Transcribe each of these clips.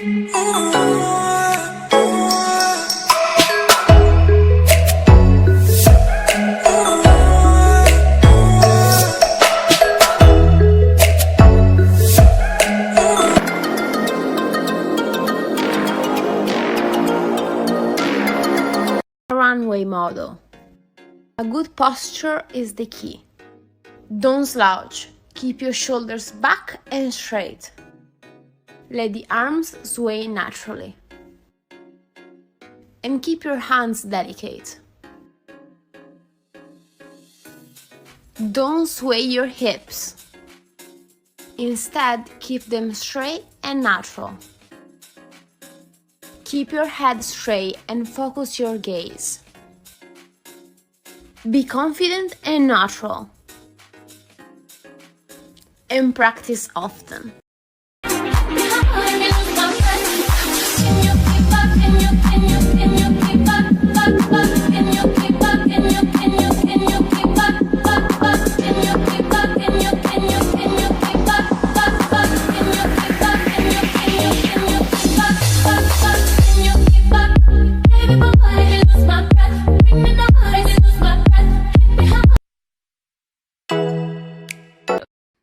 Runway model. A good posture is the key. Don't slouch. Keep your shoulders back and straight. Let the arms sway naturally. And keep your hands delicate. Don't sway your hips. Instead, keep them straight and natural. Keep your head straight and focus your gaze. Be confident and natural. And practice often.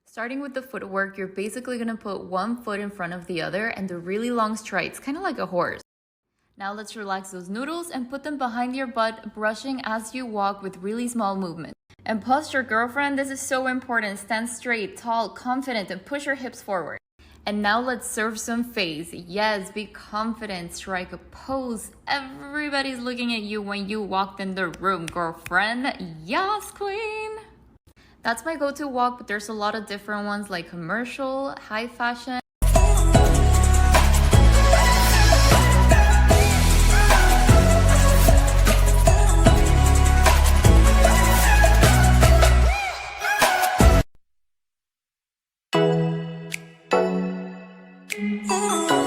Starting with the footwork, you're basically going to put one foot in front of the other and do really long strides, kind of like a horse. Now let's relax those noodles and put them behind your butt, brushing as you walk with really small movements. And posture, girlfriend, this is so important. Stand straight, tall, confident, and push your hips forward. And now let's serve some face. Yes, be confident, strike a pose. Everybody's looking at you when you walked in the room, girlfriend. Yes, queen. That's my go-to walk, but there's a lot of different ones like commercial, high fashion. Oh.